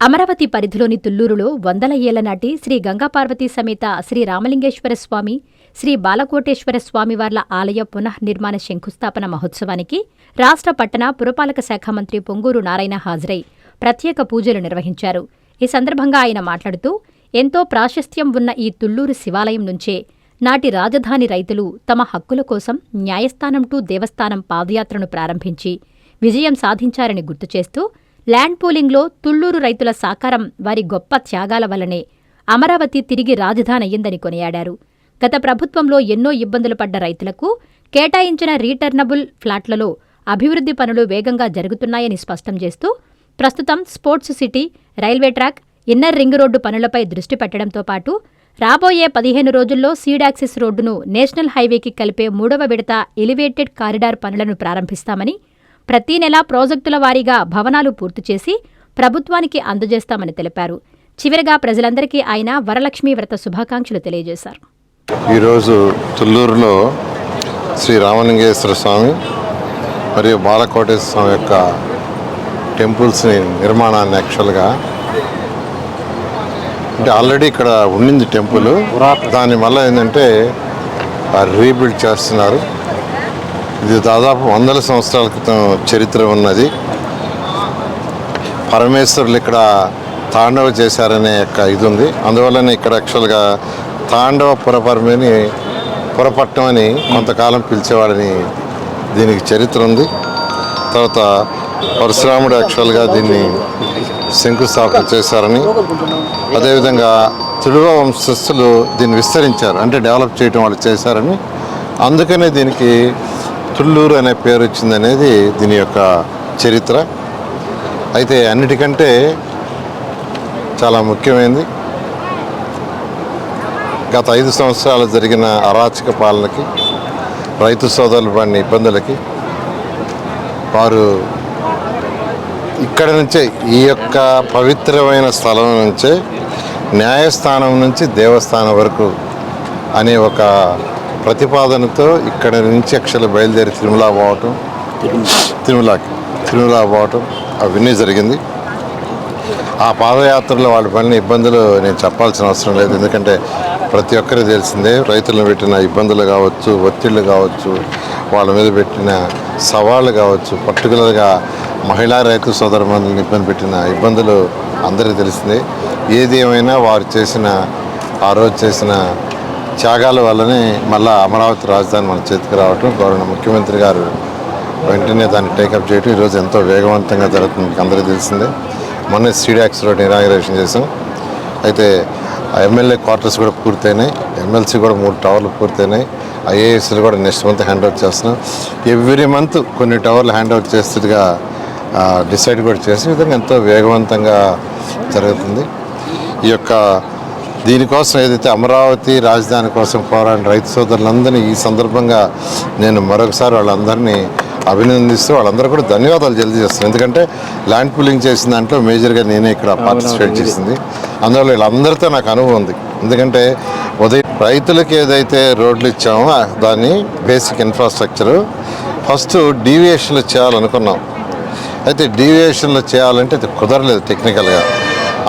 అమరావతి పరిధిలోని తుళ్లూరులో వందల ఏళ్ల నాటి శ్రీ గంగాపార్వతీ సమేత శ్రీ రామలింగేశ్వర స్వామి, శ్రీ బాలకోటేశ్వర స్వామివార్ల ఆలయ పునఃనిర్మాణ శంకుస్థాపన మహోత్సవానికి రాష్ట్ర పట్టణ పురపాలక శాఖ మంత్రి పొంగూరు నారాయణ హాజరై ప్రత్యేక పూజలు నిర్వహించారు. ఈ సందర్భంగా ఆయన మాట్లాడుతూ, ఎంతో ప్రాశస్త్యం ఉన్న ఈ తుళ్లూరు శివాలయం నుంచే నాటి రాజధాని రైతులు తమ హక్కుల కోసం న్యాయస్థానం టు దేవస్థానం పాదయాత్రను ప్రారంభించి విజయం సాధించారని గుర్తుచేస్తూ, ల్యాండ్ పూలింగ్లో తుళ్లూరు రైతుల సాకారం వారి గొప్ప త్యాగాల వల్లనే అమరావతి తిరిగి రాజధానయ్యిందని కొనియాడారు. గత ప్రభుత్వంలో ఎన్నో ఇబ్బందులు పడ్డ రైతులకు కేటాయించిన రీటర్నబుల్ ఫ్లాట్లలో అభివృద్ధి పనులు వేగంగా జరుగుతున్నాయని స్పష్టం చేస్తూ, ప్రస్తుతం sports city, railway track, inner ring road పనులపై దృష్టి పెట్టడంతో పాటు రాబోయే 15 రోజుల్లో సీడాక్సిస్ రోడ్డును నేషనల్ హైవేకి కలిపే 3వ విడత ఎలివేటెడ్ కారిడార్ పనులను ప్రారంభిస్తామని, ప్రతీ నెలా ప్రాజెక్టుల వారీగా భవనాలు పూర్తి చేసి ప్రభుత్వానికి అందజేస్తామని తెలిపారు. చివరగా ప్రజలందరికీ ఆయన వరలక్ష్మీ వ్రత శుభాకాంక్షలు తెలియజేశారు. ఈరోజు తుళ్లూరులో శ్రీ రామలింగేశ్వర స్వామి మరియు బాలకోటేశ్వర స్వామి యొక్క టెంపుల్స్ని నిర్మాణాన్ని యాక్చువల్గా అంటే ఆల్రెడీ ఇక్కడ ఉండింది టెంపుల్, దాని వల్ల ఏంటంటే రీబిల్డ్ చేస్తున్నారు. ఇది దాదాపు 100 సంవత్సరాల క్రితం చరిత్ర ఉన్నది. పరమేశ్వరులు ఇక్కడ తాండవ చేశారనే యొక్క ఇది ఉంది. అందువల్లనే ఇక్కడ యాక్చువల్గా తాండవ పురపట్నం అని కొంతకాలం పిలిచేవాడని దీనికి చరిత్ర ఉంది. తర్వాత పరశురాముడు యాక్చువల్గా దీన్ని శంకుస్థాపన చేశారని, అదేవిధంగా తుళువ వంశస్థులు దీన్ని విస్తరించారు, అంటే డెవలప్ చేయడం వాళ్ళు చేశారని, అందుకనే దీనికి తుళ్లూరు అనే పేరు వచ్చిందనేది దీని యొక్క చరిత్ర. అయితే అన్నిటికంటే చాలా ముఖ్యమైనది, గత 5 సంవత్సరాలు జరిగిన అరాచక పాలనకి, రైతు సోదరులు పడిన ఇబ్బందులకి వారు ఇక్కడ నుంచే, ఈ యొక్క పవిత్రమైన స్థలం నుంచే న్యాయస్థానం నుంచి దేవస్థానం వరకు అనే ఒక ప్రతిపాదనతో ఇక్కడ నుంచి అక్షలు బయలుదేరి తిరుమల పోవటం అవన్నీ జరిగింది. ఆ పాదయాత్రలో వాళ్ళు పడిన ఇబ్బందులు నేను చెప్పాల్సిన అవసరం లేదు, ఎందుకంటే ప్రతి ఒక్కరికి తెలిసిందే. రైతులను పెట్టిన ఇబ్బందులు కావచ్చు, ఒత్తిళ్లు కావచ్చు, వాళ్ళ మీద పెట్టిన సవాళ్ళు కావచ్చు, పర్టికులర్గా మహిళా రైతు సోదరుమణులను ఇబ్బంది పెట్టిన ఇబ్బందులు అందరికీ తెలిసిందే. ఏది ఏమైనా వారు ఆ రోజు చేసిన త్యాగాల వల్లనే మళ్ళీ అమరావతి రాజధాని మన చేతికి రావటం, గౌరవ ముఖ్యమంత్రి గారు వెంటనే దాన్ని టేకప్ చేయటం ఈరోజు ఎంతో వేగవంతంగా జరుగుతుంది. మీకు అందరికీ తెలిసిందే. మొన్న సీడాక్స్ రోడ్ ఇనాగరేషన్ చేసాం. అయితే ఎమ్మెల్యే క్వార్టర్స్ కూడా పూర్తయినాయి, ఎమ్మెల్సీ కూడా 3 టవర్లు పూర్తయినాయి. ఐఏఎస్లు కూడా నెక్స్ట్ మంత్ హ్యాండ్ ఓవర్ చేస్తున్నాం. ఎవ్రీ మంత్ కొన్ని టవర్లు హ్యాండ్ ఓవర్ చేస్తుగా డిసైడ్ కూడా చేసే విధంగా ఎంతో వేగవంతంగా జరుగుతుంది. ఈ యొక్క దీనికోసం ఏదైతే అమరావతి రాజధాని కోసం పోరాడిన రైతు సోదరులందరినీ ఈ సందర్భంగా నేను మరొకసారి వాళ్ళందరినీ అభినందిస్తూ వాళ్ళందరూ కూడా ధన్యవాదాలు తెలియజేస్తున్నాను. ఎందుకంటే ల్యాండ్ పూలింగ్ చేసిన దాంట్లో మేజర్గా నేనే ఇక్కడ పార్టిసిపేట్ చేసింది. అందువల్ల వీళ్ళందరితో నాకు అనుభవం ఉంది. ఎందుకంటే ఉదయం రైతులకు ఏదైతే రోడ్లు ఇచ్చామో దాన్ని బేసిక్ ఇన్ఫ్రాస్ట్రక్చరు ఫస్ట్ డీవియేషన్లు చేయాలనుకున్నాం. అయితే డీవియేషన్లు చేయాలంటే అది కుదరలేదు టెక్నికల్గా.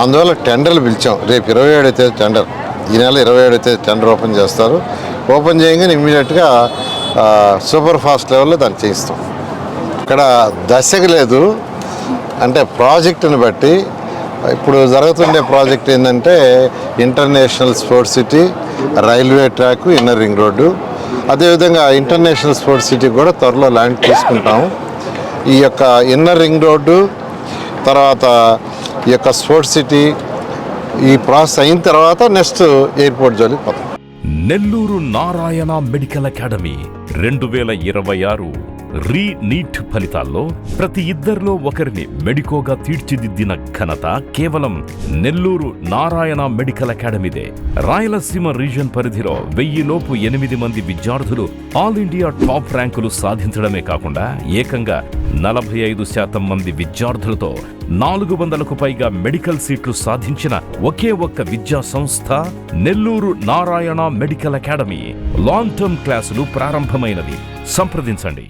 అందువల్ల టెండర్లు పిలిచాం. రేపు 27 అయితే టెండర్, ఈ నెల 27 అయితే టెండర్ ఓపెన్ చేస్తారు. ఓపెన్ చేయగానే ఇమ్మీడియట్గా సూపర్ ఫాస్ట్ లెవెల్లో దాన్ని చేయిస్తాం. ఇక్కడ దశకు లేదు, అంటే ప్రాజెక్టుని బట్టి ఇప్పుడు జరుగుతుండే ప్రాజెక్ట్ ఏంటంటే international sports city, railway track, inner ring road. అదేవిధంగా ఇంటర్నేషనల్ స్పోర్ట్స్ సిటీ కూడా త్వరలో ల్యాండ్ తీసుకుంటాము. ఈ యొక్క ఇన్నర్ రింగ్ రోడ్డు తర్వాత ఈ యొక్క స్పోర్ట్స్ సిటీ ఈ ప్రాసెస్ అయిన తర్వాత నెక్స్ట్ ఎయిర్పోర్ట్ జోలికి పోతాం. Nellore Narayana medical academy 2026 NEET ఫలితాల్లో ప్రతి ఇద్దరిలో ఒకరిని మెడికోగా తీర్చిదిద్దిన ఘనత కేవలం నెల్లూరు నారాయణ మెడికల్ అకాడమీదే. రాయలసీమ రీజన్ పరిధిలో 1000 లోపు 8 మంది విద్యార్థులు ఆల్ ఇండియా టాప్ ర్యాంకులు సాధించడమే కాకుండా ఏకంగా 45% మంది విద్యార్థులతో 400కు పైగా మెడికల్ సీట్లు సాధించిన ఒకే ఒక్క విద్యా సంస్థ Nellore Narayana medical academy. Long term క్లాసులు ప్రారంభమైనది. సంప్రదించండి.